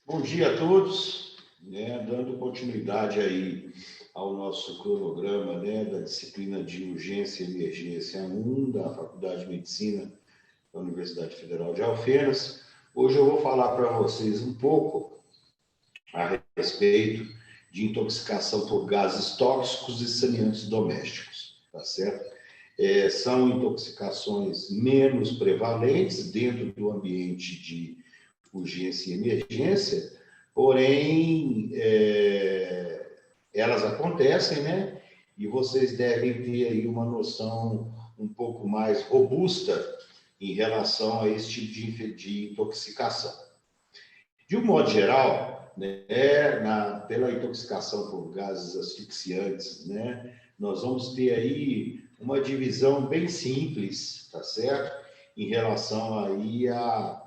Bom dia a todos, dando continuidade aí ao nosso cronograma, da disciplina de urgência e emergência 1 da Faculdade de Medicina da Universidade Federal de Alfenas. Hoje eu vou falar para vocês um pouco a respeito de intoxicação por gases tóxicos e saneantes domésticos, tá certo? São intoxicações menos prevalentes dentro do ambiente de urgência e emergência, porém, elas acontecem, né? E vocês devem ter aí uma noção um pouco mais robusta em relação a esse tipo de intoxicação. De um modo geral, pela intoxicação por gases asfixiantes, nós vamos ter aí uma divisão bem simples, tá certo? Em relação aí à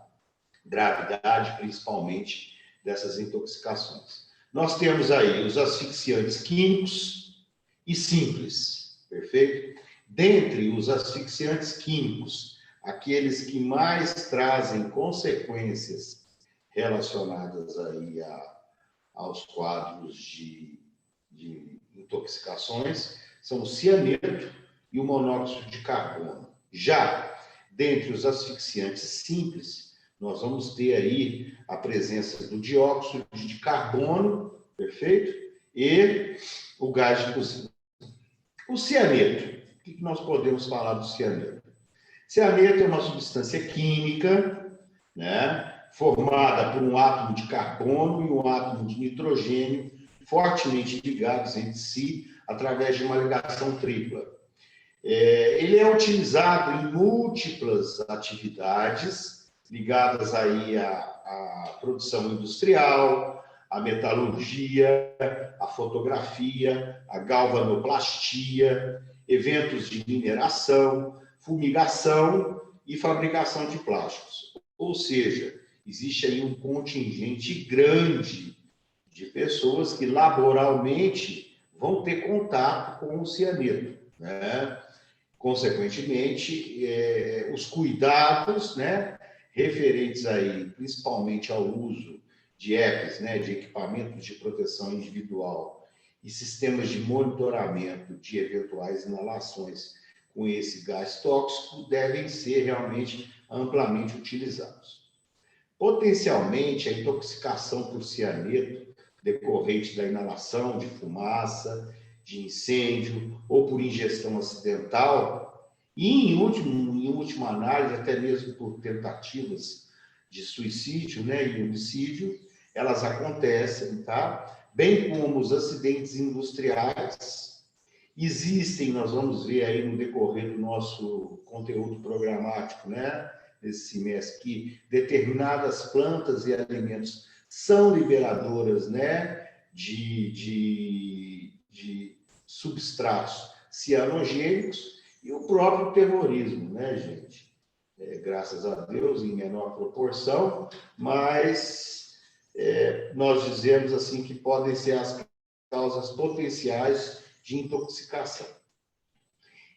gravidade, principalmente, dessas intoxicações. Nós temos aí os asfixiantes químicos e simples, perfeito? Dentre os asfixiantes químicos, aqueles que mais trazem consequências relacionadas aí aos quadros de intoxicações são o cianeto e o monóxido de carbono. Já dentre os asfixiantes simples, nós vamos ter aí a presença do dióxido de carbono, perfeito? E o gás de cozinha. O cianeto, o que nós podemos falar do cianeto? Cianeto é uma substância química, formada por um átomo de carbono e um átomo de nitrogênio fortemente ligados entre si através de uma ligação tripla. Ele é utilizado em múltiplas atividades ligadas aí à produção industrial, à metalurgia, à fotografia, à galvanoplastia, eventos de mineração, fumigação e fabricação de plásticos. Ou seja, existe aí um contingente grande de pessoas que laboralmente vão ter contato com o cianeto, Consequentemente, os cuidados, referentes aí, principalmente ao uso de EPIs, de equipamentos de proteção individual e sistemas de monitoramento de eventuais inalações com esse gás tóxico, devem ser realmente amplamente utilizados. Potencialmente, a intoxicação por cianeto decorrente da inalação de fumaça, de incêndio ou por ingestão acidental, e em última análise, até mesmo por tentativas de suicídio, e homicídio, elas acontecem, tá? Bem como os acidentes industriais. Existem, nós vamos ver aí no decorrer do nosso conteúdo programático, nesse semestre, que determinadas plantas e alimentos são liberadoras, de substratos cianogênicos, e o próprio terrorismo, gente? Graças a Deus, em menor proporção, mas nós dizemos assim que podem ser as causas potenciais de intoxicação.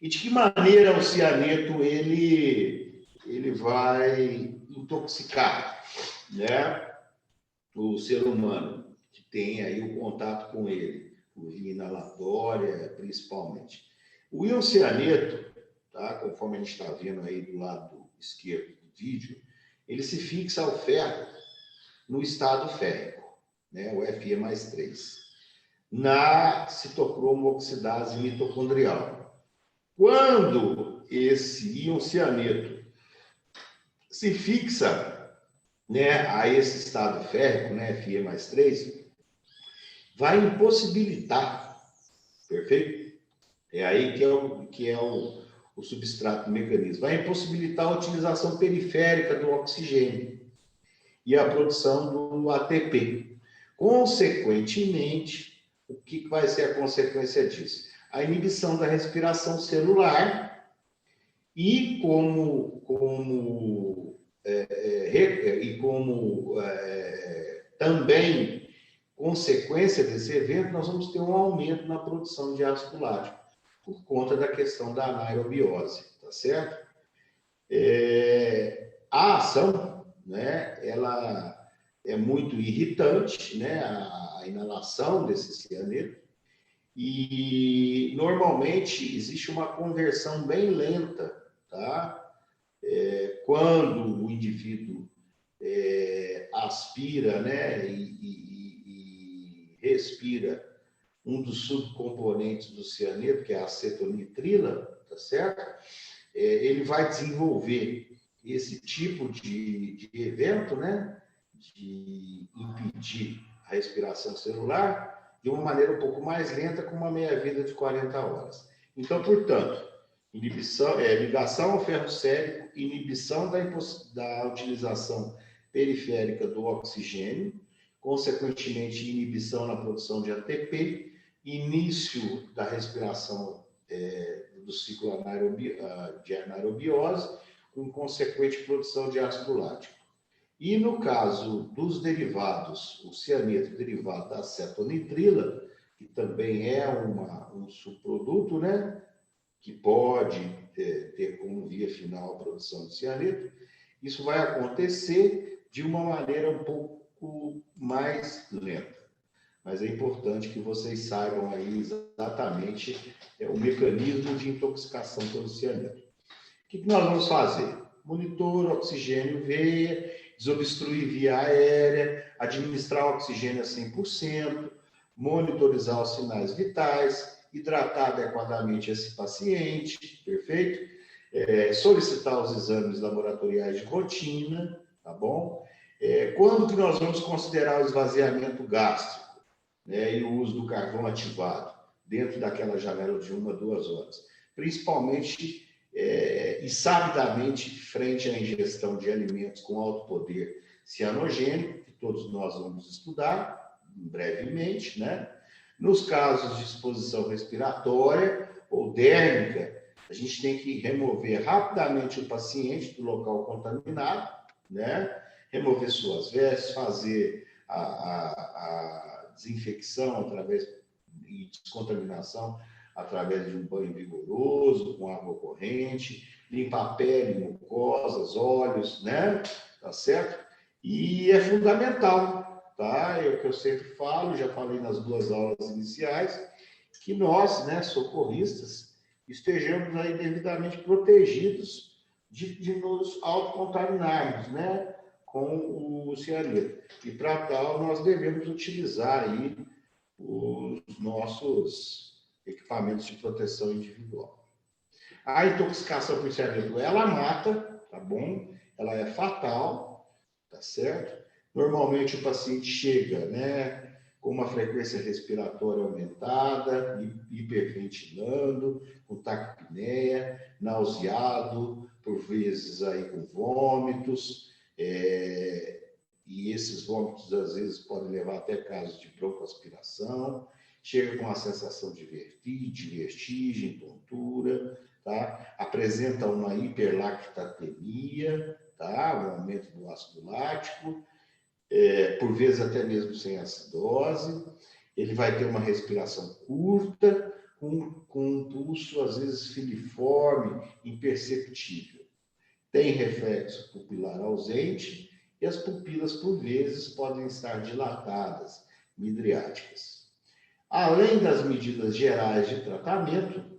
E de que maneira o cianeto ele vai intoxicar, o ser humano que tem aí o contato com ele, por via inalatória, principalmente. O ioncianeto, tá? Conforme a gente está vendo aí do lado esquerdo do vídeo, ele se fixa ao ferro no estado férrico, o Fe+3, na citocromo oxidase mitocondrial. Quando esse ioncianeto se fixa, a esse estado férrico, Fe+3, vai impossibilitar, perfeito? É aí que é o substrato do mecanismo. Vai impossibilitar a utilização periférica do oxigênio e a produção do ATP. Consequentemente, o que vai ser a consequência disso? A inibição da respiração celular e também consequência desse evento, nós vamos ter um aumento na produção de ácido lático, por conta da questão da anaerobiose, tá certo? A ação, ela é muito irritante, né, a inalação desse cianeto, e normalmente existe uma conversão bem lenta, tá? Quando o indivíduo aspira, né, e respira um dos subcomponentes do cianeto, que é a acetonitrila, tá certo? Ele vai desenvolver esse tipo de evento, né, de impedir a respiração celular de uma maneira um pouco mais lenta, com uma meia-vida de 40 horas. Então, portanto, ligação ao ferro sérico, inibição da utilização periférica do oxigênio, consequentemente, inibição na produção de ATP, início da respiração do ciclo de anaerobiose, com consequente produção de ácido lático. E no caso dos derivados, o cianeto derivado da acetonitrila, que também é um subproduto, né, que pode ter como via final a produção de cianeto, isso vai acontecer de uma maneira um pouco mais lenta. Mas é importante que vocês saibam aí exatamente o mecanismo de intoxicação pelo cianeto. O que nós vamos fazer? Monitor, oxigênio veia, desobstruir via aérea, administrar oxigênio a 100%, monitorizar os sinais vitais, hidratar adequadamente esse paciente, perfeito? Solicitar os exames laboratoriais de rotina, tá bom? Quando que nós vamos considerar o esvaziamento gástrico, né, e o uso do carvão ativado dentro daquela janela de 1 a 2 horas? Principalmente e sabidamente frente à ingestão de alimentos com alto poder cianogênico, que todos nós vamos estudar brevemente, né? Nos casos de exposição respiratória ou dérmica, a gente tem que remover rapidamente o paciente do local contaminado, né? Remover suas vestes, fazer a desinfecção e descontaminação através de um banho vigoroso, com água corrente, limpar a pele, mucosas, olhos, né? Tá certo? E é fundamental, tá? É o que eu sempre falo, já falei nas 2 aulas iniciais, que nós, né, socorristas, estejamos aí devidamente protegidos de nos autocontaminarmos, né, com o cianeto. E para tal, nós devemos utilizar aí os nossos equipamentos de proteção individual. A intoxicação por cianeto, ela mata, tá bom? Ela é fatal, tá certo? Normalmente o paciente chega, né, com uma frequência respiratória aumentada, hiperventilando, com taquipneia, nauseado, por vezes aí com vômitos, e esses vômitos às vezes podem levar até casos de broncoaspiração, chega com a sensação de vertigem, tontura, tá? Apresenta uma hiperlactatemia, tá? Um aumento do ácido lático, por vezes até mesmo sem acidose. Ele vai ter uma respiração curta, com um pulso às vezes filiforme, imperceptível. Tem reflexo pupilar ausente e as pupilas, por vezes, podem estar dilatadas, midriáticas. Além das medidas gerais de tratamento,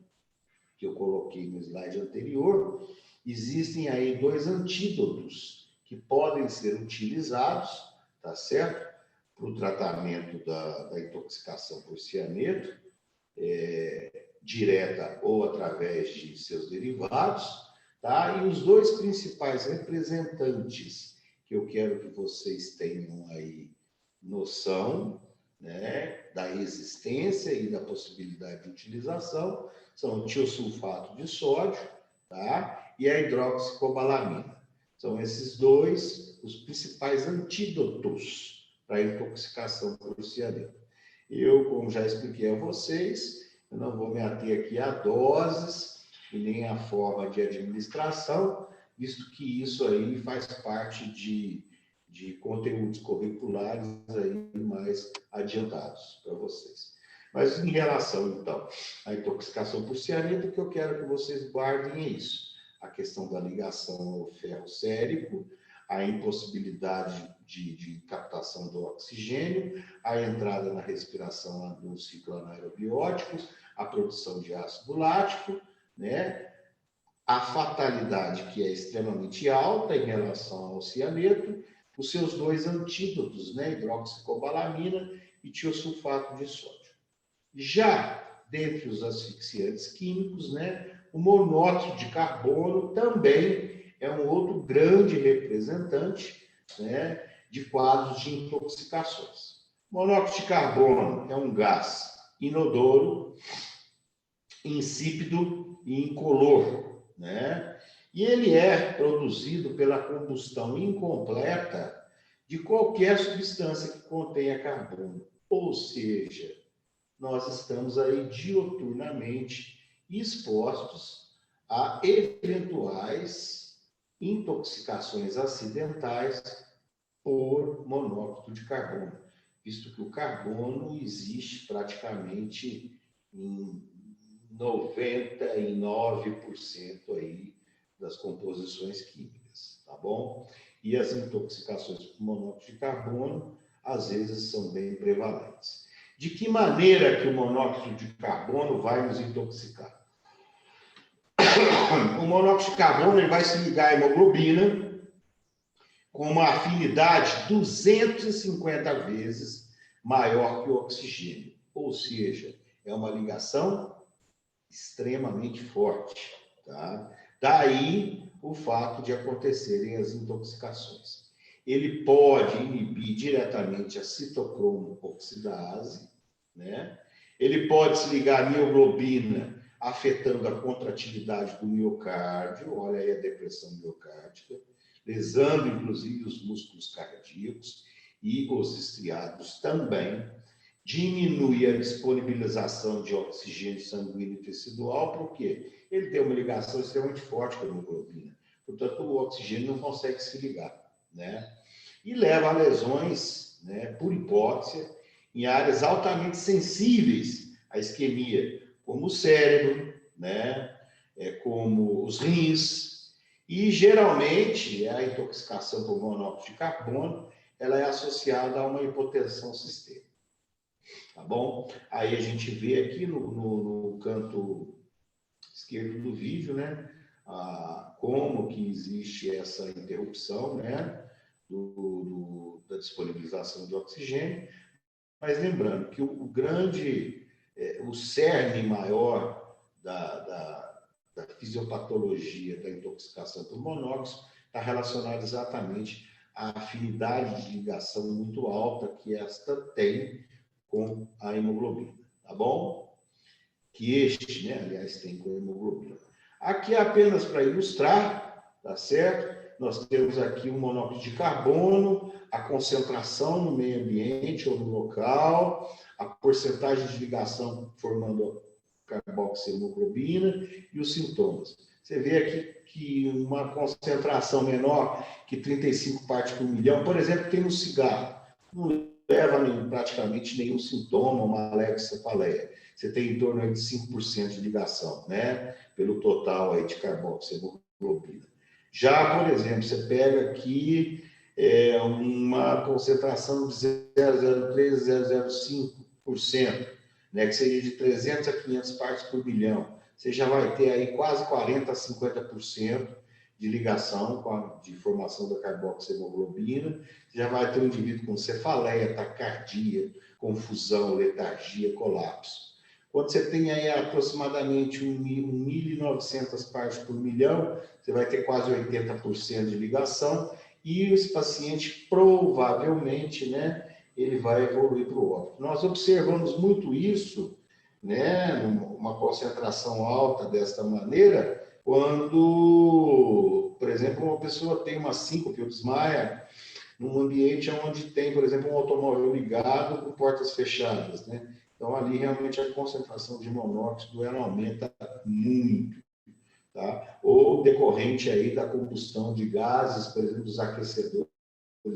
que eu coloquei no slide anterior, existem aí 2 antídotos que podem ser utilizados, tá certo? Para o tratamento da intoxicação por cianeto, direta ou através de seus derivados, tá? E os 2 principais representantes que eu quero que vocês tenham aí noção, né, da existência e da possibilidade de utilização, são o tiosulfato de sódio, tá? E a hidroxicobalamina. São esses 2 os principais antídotos para a intoxicação por cianeto. Eu, como já expliquei a vocês, eu não vou me ater aqui a doses e nem a forma de administração, visto que isso aí faz parte de conteúdos curriculares aí mais adiantados para vocês. Mas em relação, então, à intoxicação por cianeto, o que eu quero que vocês guardem é isso. A questão da ligação ao ferro sérico, a impossibilidade de captação do oxigênio, a entrada na respiração do ciclo anaerobiótico, a produção de ácido lático, né? A fatalidade, que é extremamente alta em relação ao cianeto, os seus dois antídotos, né? Hidroxicobalamina e tiosulfato de sódio. Já dentre os asfixiantes químicos, né? O monóxido de carbono também é um outro grande representante, né? De quadros de intoxicações. Monóxido de carbono é um gás inodoro, insípido e incolor, né? E ele é produzido pela combustão incompleta de qualquer substância que contenha carbono. Ou seja, nós estamos aí dioturnamente expostos a eventuais intoxicações acidentais por monóxido de carbono, visto que o carbono existe praticamente em 99% aí das composições químicas, tá bom? E as intoxicações por monóxido de carbono, às vezes, são bem prevalentes. De que maneira que o monóxido de carbono vai nos intoxicar? O monóxido de carbono ele vai se ligar à hemoglobina com uma afinidade 250 vezes maior que o oxigênio. Ou seja, é uma ligação extremamente forte, tá? Daí o fato de acontecerem as intoxicações. Ele pode inibir diretamente a citocromo oxidase, né? Ele pode se ligar à mioglobina, afetando a contratividade do miocárdio, olha aí a depressão miocárdica, lesando inclusive os músculos cardíacos e os estriados também. Diminui a disponibilização de oxigênio sanguíneo tecidual, porque ele tem uma ligação extremamente forte com a hemoglobina. Portanto, o oxigênio não consegue se ligar, né? E leva a lesões, né, por hipóxia, em áreas altamente sensíveis à isquemia, como o cérebro, né, como os rins. E, geralmente, a intoxicação por monóxido de carbono ela é associada a uma hipotensão sistêmica. Tá bom? Aí a gente vê aqui no canto esquerdo do vídeo, né? Como que existe essa interrupção, né? Da disponibilização de oxigênio. Mas lembrando que o cerne maior da fisiopatologia da intoxicação por monóxido está relacionado exatamente à afinidade de ligação muito alta que esta tem com a hemoglobina, tá bom? Que este, né, aliás, tem com a hemoglobina. Aqui é apenas para ilustrar, tá certo? Nós temos aqui o monóxido de carbono, a concentração no meio ambiente ou no local, a porcentagem de ligação formando a carboxihemoglobina e os sintomas. Você vê aqui que uma concentração menor que 35 partes por milhão, por exemplo, tem no cigarro. Não leva praticamente nenhum sintoma, uma leve cefaleia. Você tem em torno de 5% de ligação, né? Pelo total aí de carboxihemoglobina. Já, por exemplo, você pega aqui uma concentração de 0,03, 0,05%, né? Que seria de 300 a 500 partes por milhão. Você já vai ter aí quase 40 a 50% de ligação de formação da carboxihemoglobina, já vai ter um indivíduo com cefaleia, taquicardia, confusão, letargia, colapso. Quando você tem aí aproximadamente 1.900 partes por milhão, você vai ter quase 80% de ligação e esse paciente provavelmente, né, ele vai evoluir para o óbito. Nós observamos muito isso, né, uma concentração alta desta maneira, quando, por exemplo, uma pessoa tem uma síncope ou desmaia num ambiente onde tem, por exemplo, um automóvel ligado com portas fechadas, né? Então, ali, realmente, a concentração de monóxido, ela aumenta muito, tá? Ou decorrente aí da combustão de gases, por exemplo, dos aquecedores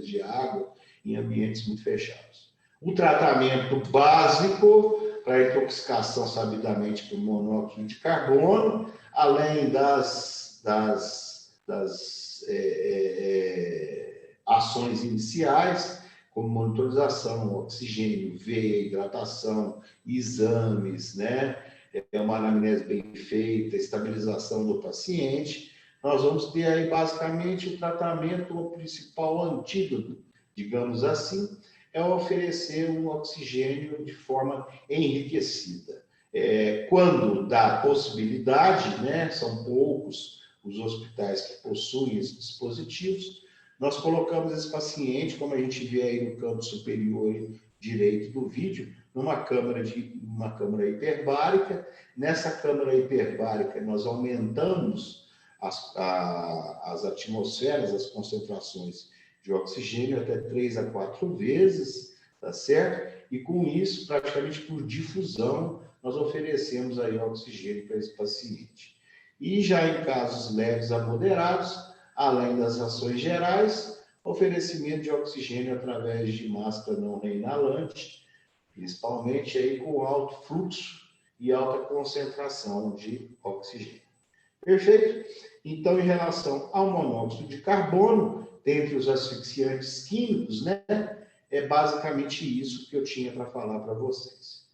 de água em ambientes muito fechados. O tratamento básico para a intoxicação sabidamente por monóxido de carbono, além das ações iniciais, como monitorização, oxigênio, veia, hidratação, exames, né? Uma anamnese bem feita, estabilização do paciente. Nós vamos ter aí, basicamente, o tratamento, o principal antídoto, digamos assim, é oferecer um oxigênio de forma enriquecida. Quando dá possibilidade, né, são poucos os hospitais que possuem esses dispositivos, nós colocamos esse paciente, como a gente vê aí no canto superior direito do vídeo, numa câmara hiperbárica. Nessa câmara hiperbárica, nós aumentamos as atmosferas, as concentrações de oxigênio até 3 a 4 vezes, tá certo? E com isso, praticamente por difusão, nós oferecemos aí oxigênio para esse paciente. E já em casos leves a moderados, além das ações gerais, oferecimento de oxigênio através de máscara não reinalante, principalmente aí com alto fluxo e alta concentração de oxigênio. Perfeito? Então, em relação ao monóxido de carbono, dentre os asfixiantes químicos, né, é basicamente isso que eu tinha para falar para vocês.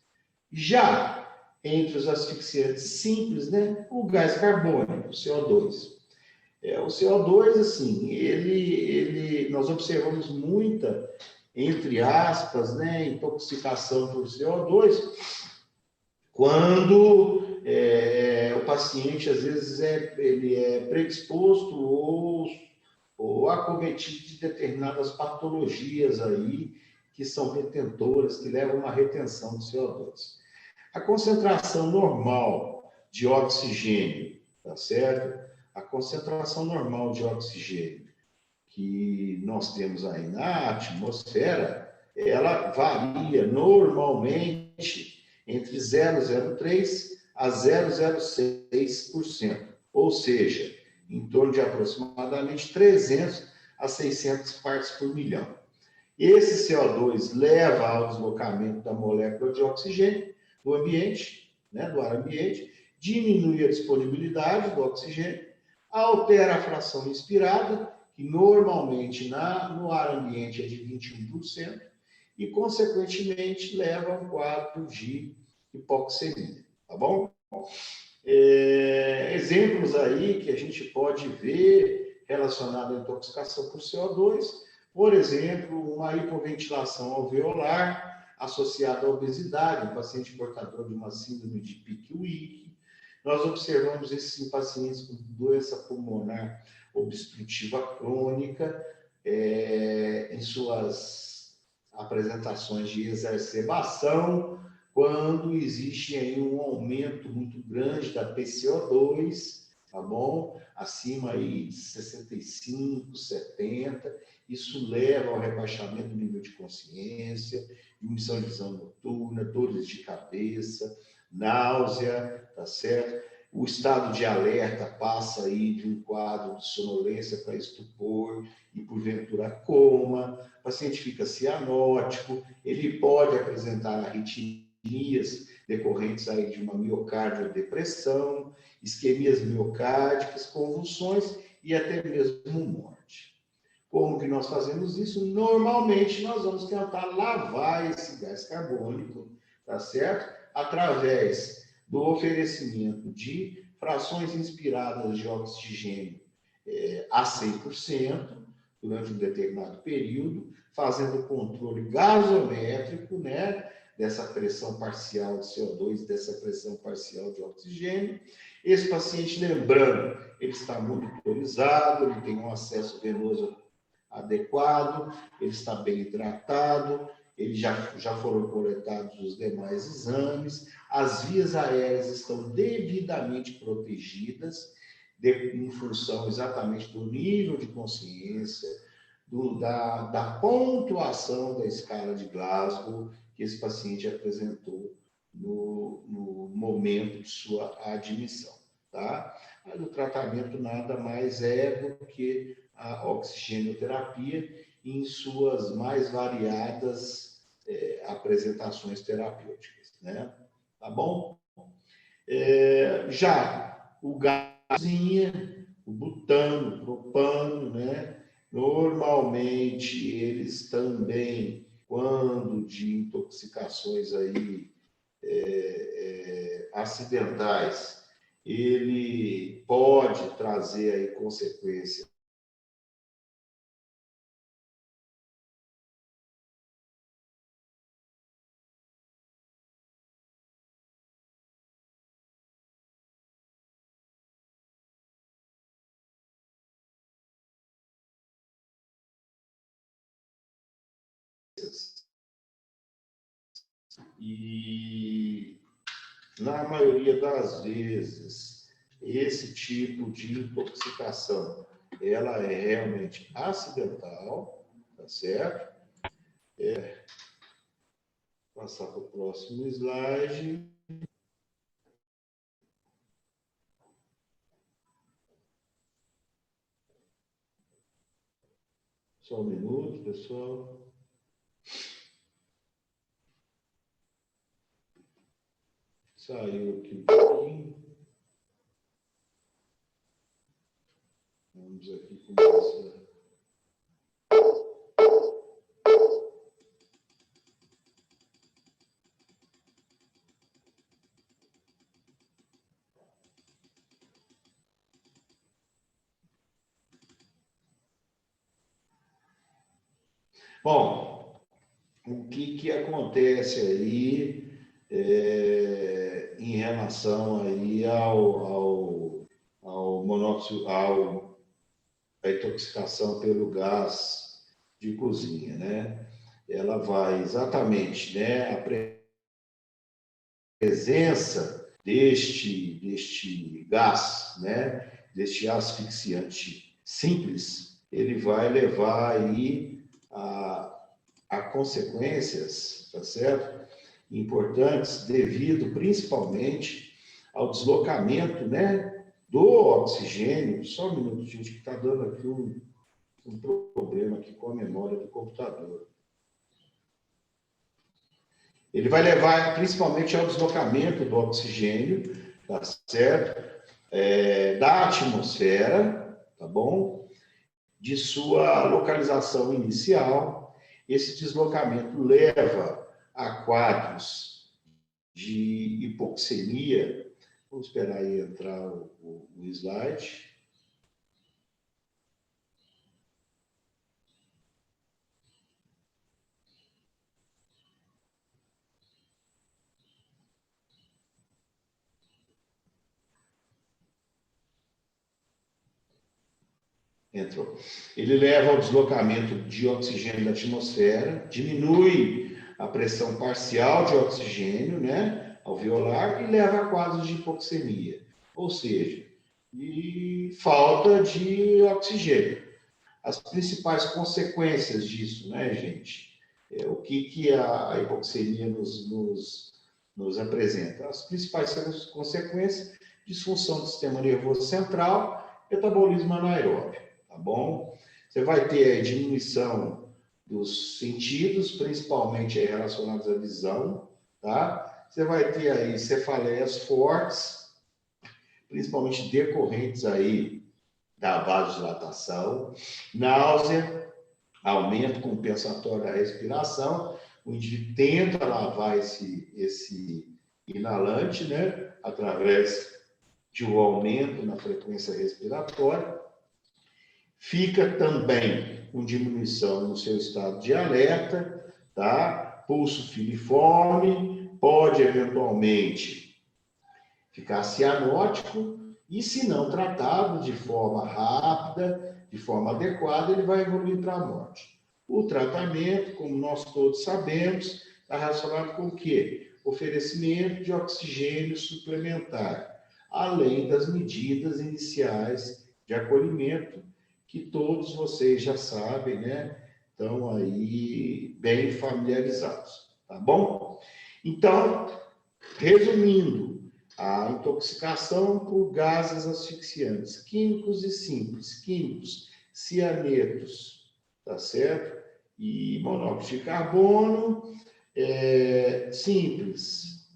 Já entre os asfixiantes simples, né, o gás carbônico, o CO2. O CO2, assim, nós observamos muita, entre aspas, né, intoxicação por CO2, quando o paciente, às vezes, ele é predisposto ou acometido de determinadas patologias aí, que são retentoras, que levam a uma retenção de CO2. A concentração normal de oxigênio, tá certo? A concentração normal de oxigênio que nós temos aí na atmosfera, ela varia normalmente entre 0,03% a 0,06%, ou seja, em torno de aproximadamente 300 a 600 partes por milhão. Esse CO2 leva ao deslocamento da molécula de oxigênio do ambiente, né, do ar ambiente, diminui a disponibilidade do oxigênio, altera a fração inspirada, que normalmente no ar ambiente é de 21%, e, consequentemente, leva a um quadro de hipoxemia, tá bom? Exemplos aí que a gente pode ver relacionado à intoxicação por CO2, por exemplo, uma hipoventilação alveolar associada à obesidade, um paciente portador de uma síndrome de Pickwick. Nós observamos isso em pacientes com doença pulmonar obstrutiva crônica, em suas apresentações de exacerbação, quando existe aí um aumento muito grande da PCO2, tá bom? Acima aí de 65, 70, isso leva ao rebaixamento do nível de consciência, diminuição de visão noturna, dores de cabeça, náusea, tá certo? O estado de alerta passa aí de um quadro de sonolência para estupor e, porventura, coma. O paciente fica cianótico, ele pode apresentar arritmias decorrentes aí de uma miocardiodepressão, isquemias miocárdicas, convulsões e até mesmo morte. Como que nós fazemos isso? Normalmente, nós vamos tentar lavar esse gás carbônico, tá certo? Através do oferecimento de frações inspiradas de oxigênio a 100% durante um determinado período, fazendo o controle gasométrico, né, dessa pressão parcial de CO2, dessa pressão parcial de oxigênio. Esse paciente, lembrando, ele está monitorizado, ele tem um acesso venoso adequado, ele está bem hidratado, ele já foram coletados os demais exames, as vias aéreas estão devidamente protegidas, em função exatamente do nível de consciência, da pontuação da escala de Glasgow que esse paciente apresentou no momento de sua admissão, tá? Mas o tratamento nada mais é do que a oxigenoterapia em suas mais variadas apresentações terapêuticas, né? Tá bom? Já o gás, o butano, o propano, né? Normalmente, eles também, quando de intoxicações aí, acidentais, ele pode trazer aí consequências e, na maioria das vezes, esse tipo de intoxicação, ela é realmente acidental, tá certo? Passar para o próximo slide. Só um minuto, pessoal. Saiu aqui um pouquinho. Vamos aqui começar. Bom, o que acontece aí em relação aí ao monóxido, à intoxicação pelo gás de cozinha, né? Ela vai exatamente, né? A presença deste gás, né? Deste asfixiante simples, ele vai levar aí a consequências, tá certo? Importantes, devido principalmente ao deslocamento, né, do oxigênio. Só um minuto, gente, que está dando aqui um problema aqui com a memória do computador. Ele vai levar principalmente ao deslocamento do oxigênio, tá certo? Da atmosfera, tá bom? De sua localização inicial. Esse deslocamento leva a quadros de hipoxemia. Vamos esperar aí entrar o slide. Entrou. Ele leva ao deslocamento de oxigênio da atmosfera, diminui a pressão parcial de oxigênio, né, alveolar, e leva a quadros de hipoxemia, ou seja, de falta de oxigênio. As principais consequências disso, né, gente? O que a hipoxemia nos apresenta? As principais consequências: disfunção do sistema nervoso central, metabolismo anaeróbio, tá bom? Você vai ter a diminuição dos sentidos, principalmente relacionados à visão, tá? Você vai ter aí cefaleias fortes, principalmente decorrentes aí da vasodilatação, náusea, aumento compensatório da respiração. O indivíduo tenta lavar esse inalante, né, através de um aumento na frequência respiratória. Fica também com diminuição no seu estado de alerta, tá? Pulso filiforme, pode eventualmente ficar cianótico, e se não tratado de forma rápida, de forma adequada, ele vai evoluir para a morte. O tratamento, como nós todos sabemos, está relacionado com o quê? Oferecimento de oxigênio suplementar, além das medidas iniciais de acolhimento, que todos vocês já sabem, né? Estão aí bem familiarizados, tá bom? Então, resumindo, a intoxicação por gases asfixiantes, químicos e simples, químicos, cianetos, tá certo? E monóxido de carbono, simples,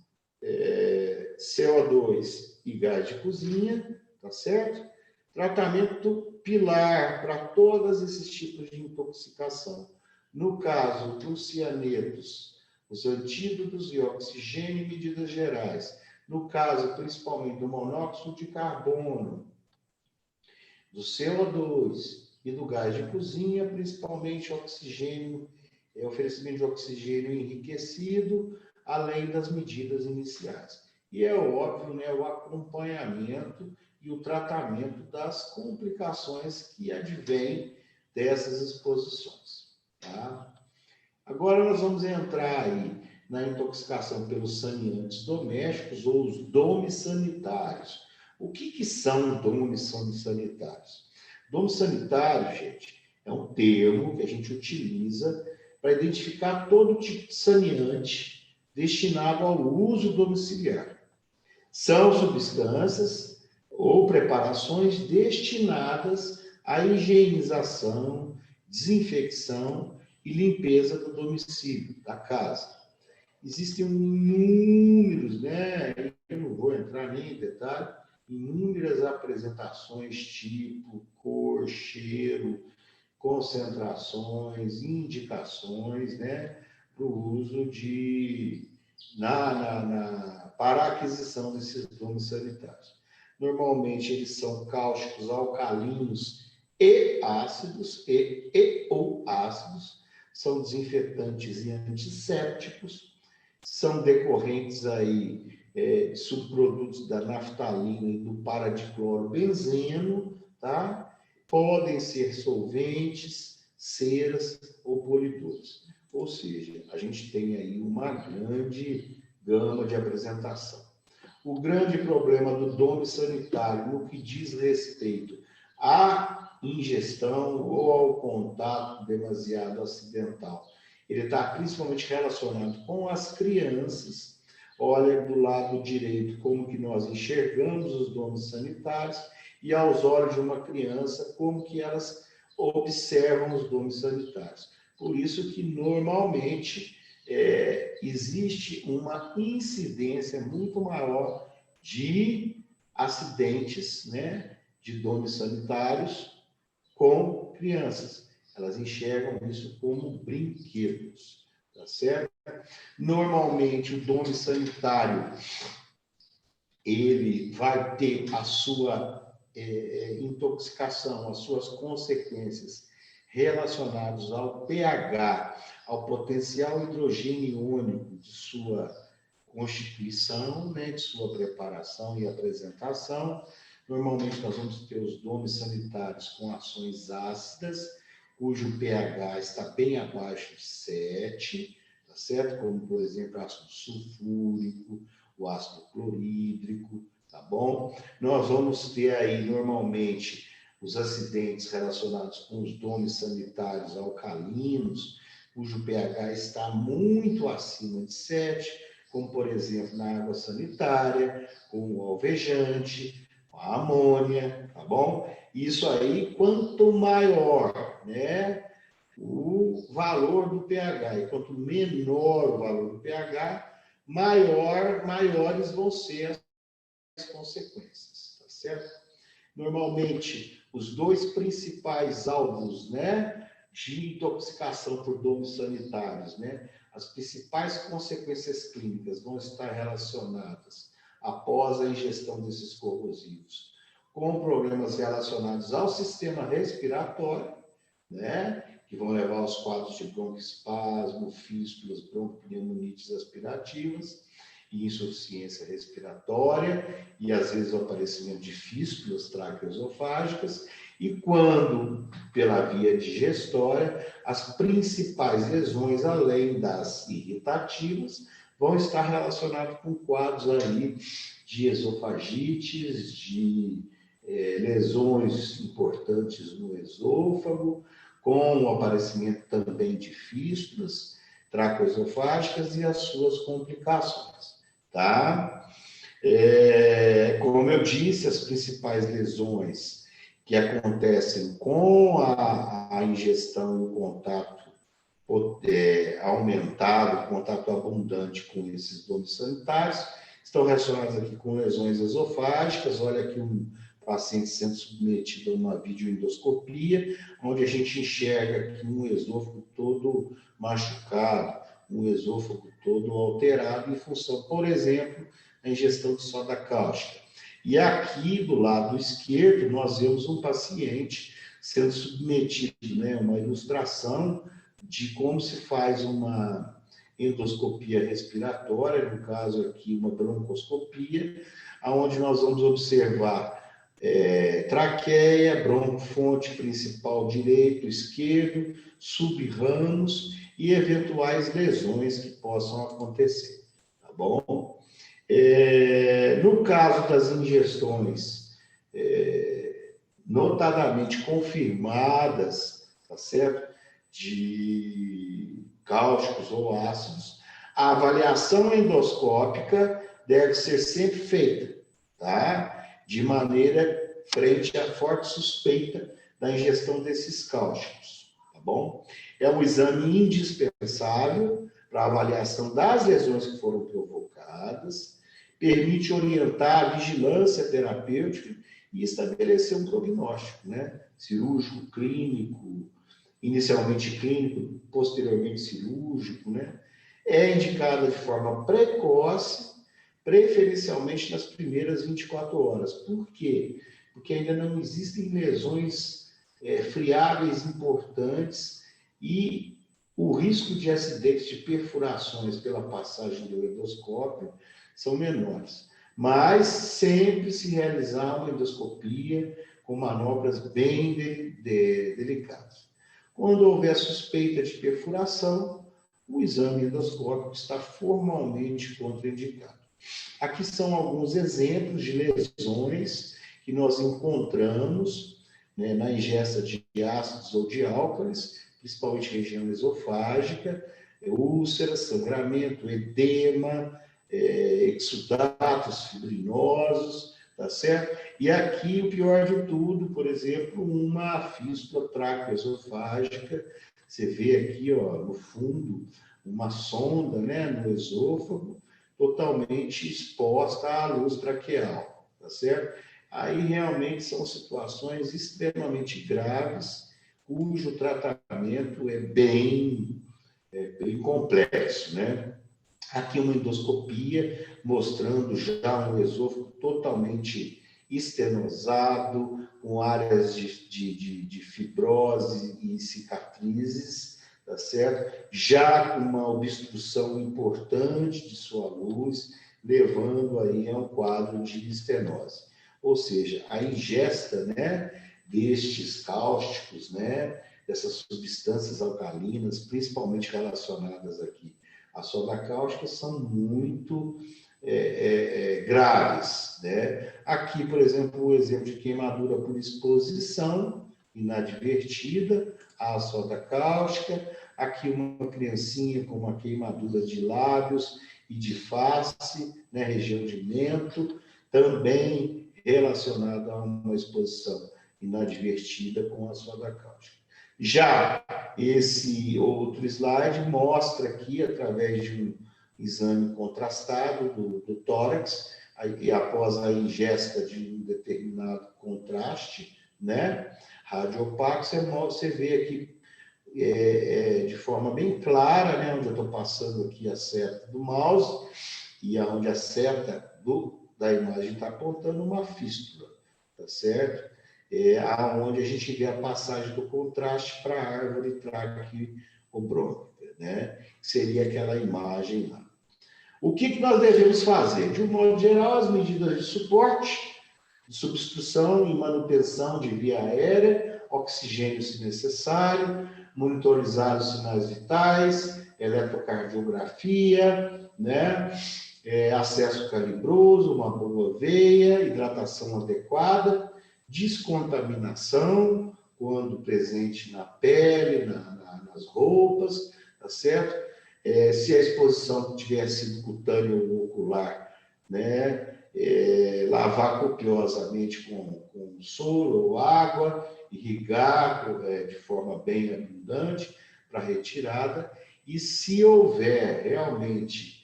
CO2 e gás de cozinha, tá certo? Tratamento pilar para todos esses tipos de intoxicação. No caso dos cianetos, os antídotos e oxigênio em medidas gerais. No caso, principalmente, do monóxido de carbono, do CO2 e do gás de cozinha, principalmente oxigênio, oferecimento de oxigênio enriquecido, além das medidas iniciais. E é óbvio, né, o acompanhamento e o tratamento das complicações que advêm dessas exposições. Tá? Agora nós vamos entrar aí na intoxicação pelos saneantes domésticos ou os domes sanitários. O que são domes sanitários? Dome sanitário, gente, é um termo que a gente utiliza para identificar todo tipo de saneante destinado ao uso domiciliar. São substâncias ou preparações destinadas à higienização, desinfecção e limpeza do domicílio, da casa. Existem inúmeros, né? Eu não vou entrar nem em detalhe, inúmeras apresentações, tipo, cor, cheiro, concentrações, indicações, né? Para o uso para a aquisição desses domes sanitários. Normalmente, eles são cáusticos, alcalinos e ácidos, ou ácidos, são desinfetantes e antissépticos, são decorrentes aí de subprodutos da naftalina e do paradiclorobenzeno, tá? Podem ser solventes, ceras ou polidores. Ou seja, a gente tem aí uma grande gama de apresentação. O grande problema do dome sanitário no que diz respeito à ingestão ou ao contato demasiado acidental, ele está principalmente relacionado com as crianças. Olha do lado direito como que nós enxergamos os domes sanitários e aos olhos de uma criança como que elas observam os domes sanitários. Por isso que normalmente existe uma incidência muito maior de acidentes, né, de domes sanitários com crianças. Elas enxergam isso como brinquedos, tá certo? Normalmente, o dome sanitário, ele vai ter a sua intoxicação, as suas consequências relacionadas ao pH, ao potencial hidrogênio iônico de sua constituição, né, de sua preparação e apresentação. Normalmente, nós vamos ter os domes sanitários com ações ácidas, cujo pH está bem abaixo de 7, tá certo? Como, por exemplo, o ácido sulfúrico, o ácido clorídrico, tá bom? Nós vamos ter aí, normalmente, os acidentes relacionados com os domes sanitários alcalinos, cujo pH está muito acima de 7, como, por exemplo, na água sanitária, com o alvejante, com a amônia, tá bom? Isso aí, quanto maior, né, o valor do pH, e quanto menor o valor do pH, maiores vão ser as consequências, tá certo? Normalmente, os dois principais alvos, né, de intoxicação por domes sanitários, né, as principais consequências clínicas vão estar relacionadas após a ingestão desses corrosivos com problemas relacionados ao sistema respiratório, né, que vão levar aos quadros de broncoespasmo, fístulas, bronquopneumonites aspirativas e insuficiência respiratória, e às vezes o aparecimento de fístulas traqueoesofágicas, e quando, pela via digestória, as principais lesões, além das irritativas, vão estar relacionadas com quadros aí de esofagites, de lesões importantes no esôfago, com o aparecimento também de fístulas traqueoesofágicas e as suas complicações, tá? Como eu disse, as principais lesões que acontecem com a ingestão e o contato aumentado, contato abundante com esses domes sanitários, estão relacionadas aqui com lesões esofágicas. Olha aqui um paciente sendo submetido a uma videoendoscopia, onde a gente enxerga aqui um esôfago todo machucado, um esôfago todo alterado em função, por exemplo, da ingestão de soda cáustica. E aqui, do lado esquerdo, nós vemos um paciente sendo submetido, né, uma ilustração de como se faz uma endoscopia respiratória, no caso aqui uma broncoscopia, onde nós vamos observar traqueia, broncofonte principal direito, esquerdo, subranos e eventuais lesões que possam acontecer, tá bom? No caso das ingestões notadamente confirmadas, tá certo? De cáusticos ou ácidos, a avaliação endoscópica deve ser sempre feita, tá? De maneira frente à forte suspeita da ingestão desses cáusticos, tá bom? É um exame indispensável para a avaliação das lesões que foram provocadas, permite orientar a vigilância terapêutica e estabelecer um prognóstico, né? Cirúrgico, clínico, inicialmente clínico, posteriormente cirúrgico, né? É indicada de forma precoce, preferencialmente nas primeiras 24 horas. Por quê? Porque ainda não existem lesões friáveis importantes e o risco de acidentes de perfurações pela passagem do endoscópio são menores. Mas sempre se realizar uma endoscopia com manobras bem delicadas. Quando houver suspeita de perfuração, o exame endoscópico está formalmente contraindicado. Aqui são alguns exemplos de lesões que nós encontramos, né, na ingesta de ácidos ou de álcalis, principalmente região esofágica, úlceras, sangramento, edema, exudatos fibrinosos, tá certo? E aqui, o pior de tudo, por exemplo, uma fístula traqueoesofágica. Você vê aqui, ó, no fundo, uma sonda, né, no esôfago, totalmente exposta à luz traqueal, tá certo? Aí, realmente, são situações extremamente graves, cujo tratamento é bem complexo, né? Aqui uma endoscopia mostrando já um esôfago totalmente estenosado, com áreas de fibrose e cicatrizes, tá certo? Já com uma obstrução importante de sua luz, levando aí a um quadro de estenose. Ou seja, a ingesta, né, destes cáusticos, né, dessas substâncias alcalinas, principalmente relacionadas aqui à soda cáustica, são muito graves, né? Aqui, por exemplo, o exemplo de queimadura por exposição inadvertida à soda cáustica. Aqui uma criancinha com uma queimadura de lábios e de face, né, região de mento, também relacionada a uma exposição inadvertida com a soda cáustica. Já esse outro slide mostra aqui, através de um exame contrastado do tórax, e após a ingesta de um determinado contraste, né, radiopaco, você vê aqui de forma bem clara, né, onde eu estou passando aqui a seta do mouse, e onde a seta da imagem está apontando uma fístula, tá certo? Onde a gente vê a passagem do contraste para a árvore traqueobrônquica, né? Seria aquela imagem lá. O que nós devemos fazer? De um modo geral, as medidas de suporte, de substituição e manutenção de via aérea, oxigênio se necessário, monitorizar os sinais vitais, eletrocardiografia, né? Acesso calibroso, uma boa veia, hidratação adequada, descontaminação, quando presente na pele, nas roupas, tá certo? Se a exposição tiver sido cutânea ou ocular, né? Lavar copiosamente com soro ou água, irrigar de forma bem abundante para retirada, e se houver realmente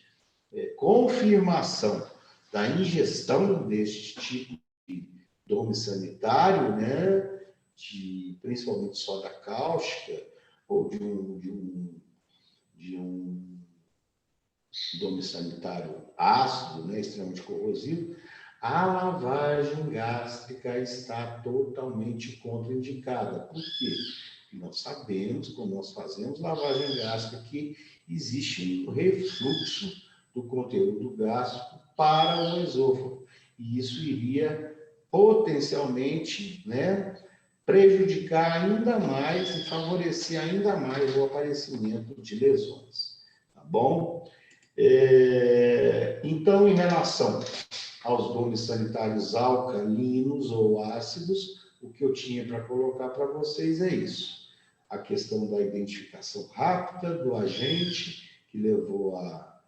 confirmação da ingestão deste tipo dome sanitário, né, principalmente soda cáustica, ou de um dome sanitário ácido, né, extremamente corrosivo, a lavagem gástrica está totalmente contraindicada. Por quê? Porque nós sabemos, quando nós fazemos lavagem gástrica, que existe um refluxo do conteúdo gástrico para o esôfago. E isso iria potencialmente, né, prejudicar ainda mais e favorecer ainda mais o aparecimento de lesões. Tá bom? Então, em relação aos domes sanitários alcalinos ou ácidos, o que eu tinha para colocar para vocês é isso. A questão da identificação rápida do agente que levou à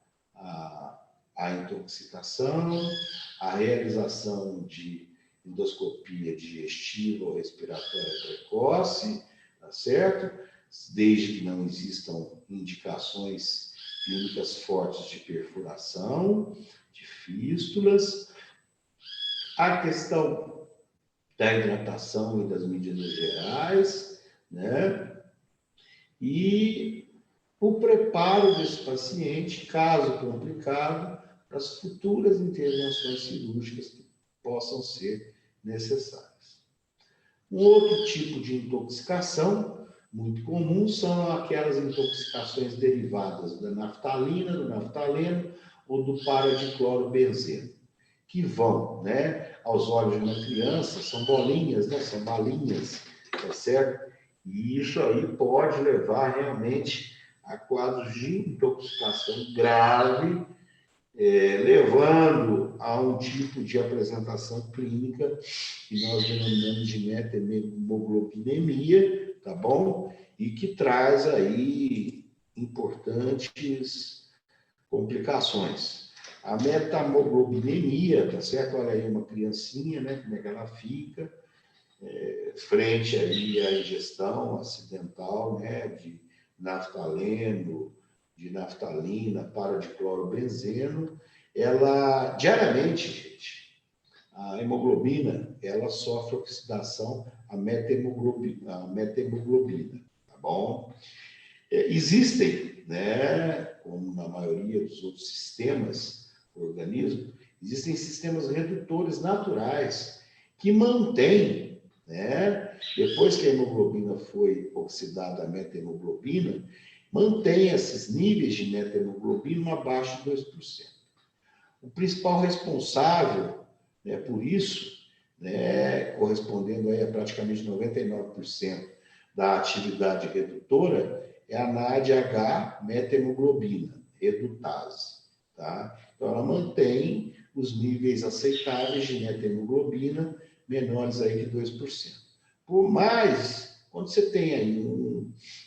intoxicação, a realização de endoscopia digestiva ou respiratória precoce, tá certo? Desde que não existam indicações clínicas fortes de perfuração, de fístulas, a questão da hidratação e das medidas gerais, né? E o preparo desse paciente, caso complicado, para as futuras intervenções cirúrgicas que possam ser necessárias. Um outro tipo de intoxicação muito comum são aquelas intoxicações derivadas da naftalina, do naftaleno ou do paradiclorobenzeno, que vão, né, aos olhos de uma criança, são bolinhas, né, são balinhas, tá certo? E isso aí pode levar realmente a quadros de intoxicação grave, levando a um tipo de apresentação clínica que nós denominamos de metemoglobinemia, tá bom? E que traz aí importantes complicações. A metamoglobinemia, tá certo? Olha aí uma criancinha, né? Como é que ela fica frente aí à ingestão acidental, né? De naftaleno, de naftalina, paradiclorobenzeno. Ela, diariamente, gente, a hemoglobina, ela sofre oxidação à metemoglobina, tá bom? Existem, né, como na maioria dos outros sistemas do organismo, existem sistemas redutores naturais que mantêm, né, depois que a hemoglobina foi oxidada à metemoglobina, mantém esses níveis de metemoglobina abaixo de 2%. O principal responsável, né, por isso, né, correspondendo aí a praticamente 99% da atividade redutora, é a NADH metemoglobina, redutase. Tá? Então, ela mantém os níveis aceitáveis de metemoglobina menores aí que 2%. Por mais, quando você tem aí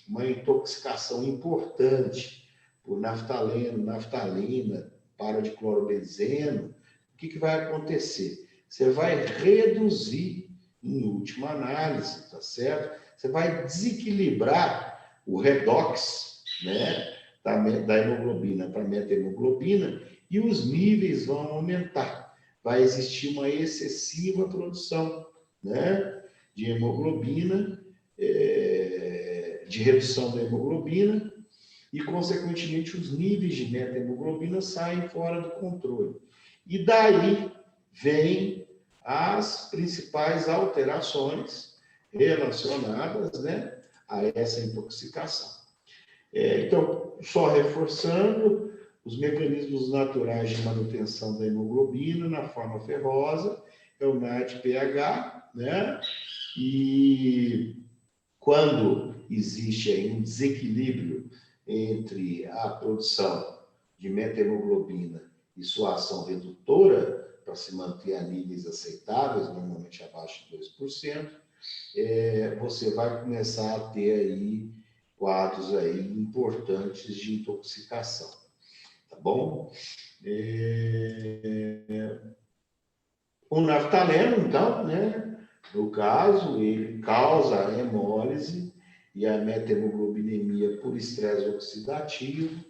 uma intoxicação importante por naftaleno, naftalina, paradiclorobenzeno, o que vai acontecer? Você vai reduzir, em última análise, tá certo? Você vai desequilibrar o redox, né, da hemoglobina para a metemoglobina e os níveis vão aumentar. Vai existir uma excessiva produção, né, de hemoglobina, de redução da hemoglobina, e, consequentemente, os níveis de metemoglobina saem fora do controle. E daí vem as principais alterações relacionadas, né, a essa intoxicação. Então, só reforçando, os mecanismos naturais de manutenção da hemoglobina na forma ferrosa é o NADPH, né? E quando existe aí um desequilíbrio entre a produção de metemoglobina e sua ação redutora, para se manter a níveis aceitáveis, normalmente abaixo de 2%, você vai começar a ter aí quadros aí importantes de intoxicação, tá bom? O naftaleno, então, né, no caso, ele causa a hemólise e a metemoglobinemia por estresse oxidativo,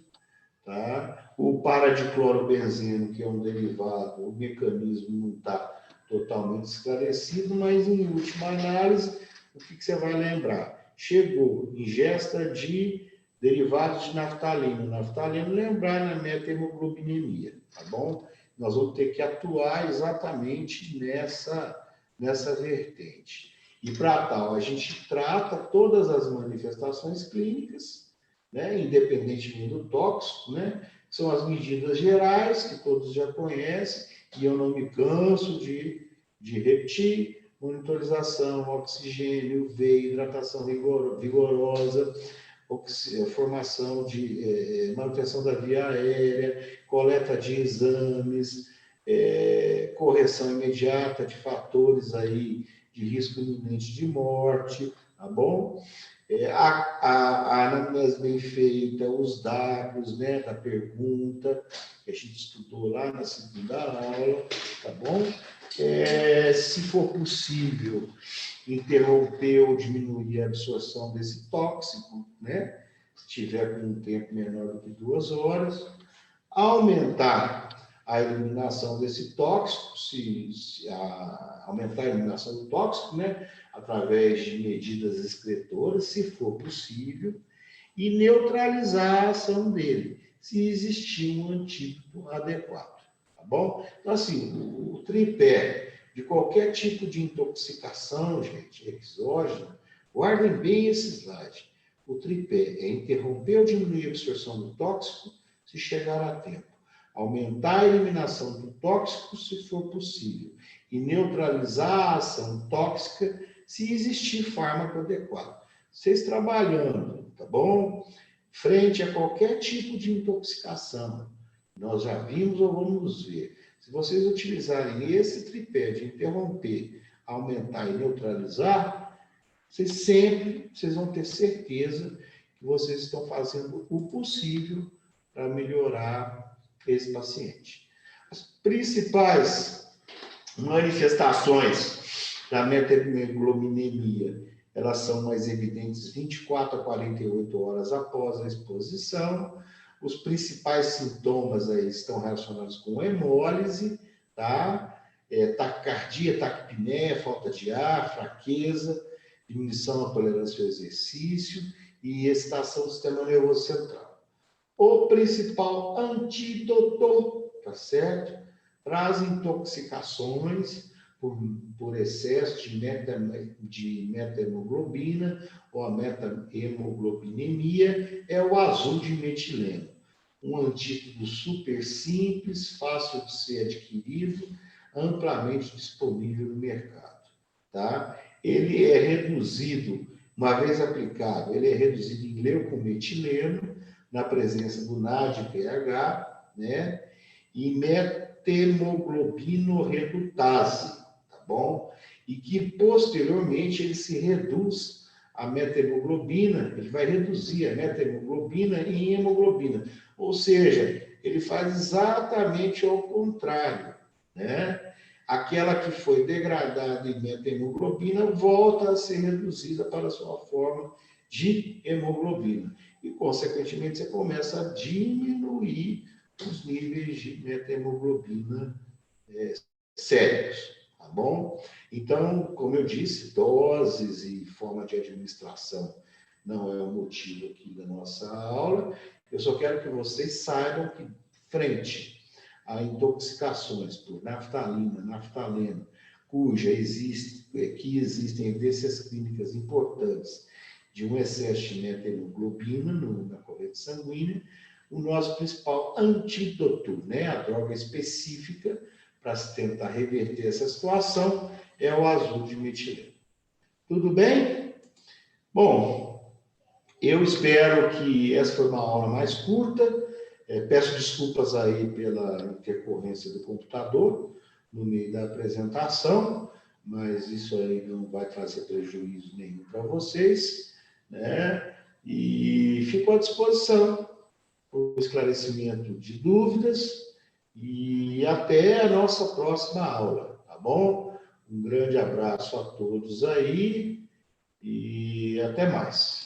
tá? O paradiclorobenzeno, que é um derivado, o mecanismo não está totalmente esclarecido, mas em última análise, o que você vai lembrar? Chegou ingesta de derivados de naftalina. Naftalina, lembrar na meta-hemoglobinemia, tá bom? Nós vamos ter que atuar exatamente nessa vertente. E para tal, a gente trata todas as manifestações clínicas, né, independentemente do tóxico, né? São as medidas gerais, que todos já conhecem, e eu não me canso de repetir: monitorização, oxigênio, UV, hidratação vigorosa, formação de manutenção da via aérea, coleta de exames, correção imediata de fatores aí de risco iminente de morte, tá bom? A anamnese bem feita, os dados, né, da pergunta, que a gente estudou lá na segunda aula, tá bom? Se for possível, interromper ou diminuir a absorção desse tóxico, né? Se tiver com um tempo menor do que 2 horas. Aumentar a eliminação desse tóxico, aumentar a eliminação do tóxico, né? Através de medidas excretoras, se for possível, e neutralizar a ação dele, se existir um antídoto adequado, tá bom? Então, assim, o tripé de qualquer tipo de intoxicação, gente, exógena, guardem bem esse slide. O tripé é interromper ou diminuir a absorção do tóxico, se chegar a tempo. Aumentar a eliminação do tóxico, se for possível. E neutralizar a ação tóxica, se existir fármaco adequado. Vocês trabalhando, tá bom? Frente a qualquer tipo de intoxicação, nós já vimos ou vamos ver. Se vocês utilizarem esse tripé de interromper, aumentar e neutralizar, vocês vão ter certeza que vocês estão fazendo o possível para melhorar esse paciente. As principais manifestações da meta-hemoglobinemia, elas são mais evidentes 24 a 48 horas após a exposição. Os principais sintomas aí estão relacionados com hemólise, tá? Taquicardia, taquipneia, falta de ar, fraqueza, diminuição da tolerância ao exercício e excitação do sistema nervoso central. O principal antídoto, tá certo? Para as intoxicações por excesso de meta-hemoglobina ou a meta-hemoglobinemia é o azul de metileno. Um antídoto super simples, fácil de ser adquirido, amplamente disponível no mercado, tá? Ele é reduzido, uma vez aplicado, ele é reduzido em leucometileno, na presença do NAD-PH, né? E methemoglobinoredutase, tá bom? E que, posteriormente, ele se reduz a metahemoglobina, ele vai reduzir a metahemoglobina em hemoglobina. Ou seja, ele faz exatamente ao contrário, né? Aquela que foi degradada em metahemoglobina volta a ser reduzida para a sua forma de hemoglobina. E, consequentemente, você começa a diminuir os níveis de metahemoglobina sérios, tá bom? Então, como eu disse, doses e forma de administração não é o motivo aqui da nossa aula. Eu só quero que vocês saibam que, frente a intoxicações por naftalina, naftaleno, que existem evidências clínicas importantes de um excesso de metahemoglobina na corrente sanguínea, o nosso principal antídoto, né, a droga específica para se tentar reverter essa situação, é o azul de metileno. Tudo bem? Bom, eu espero que essa foi uma aula mais curta. Peço desculpas aí pela intercorrência do computador no meio da apresentação, mas isso aí não vai trazer prejuízo nenhum para vocês, né? E fico à disposição para o esclarecimento de dúvidas e até a nossa próxima aula, tá bom? Um grande abraço a todos aí e até mais.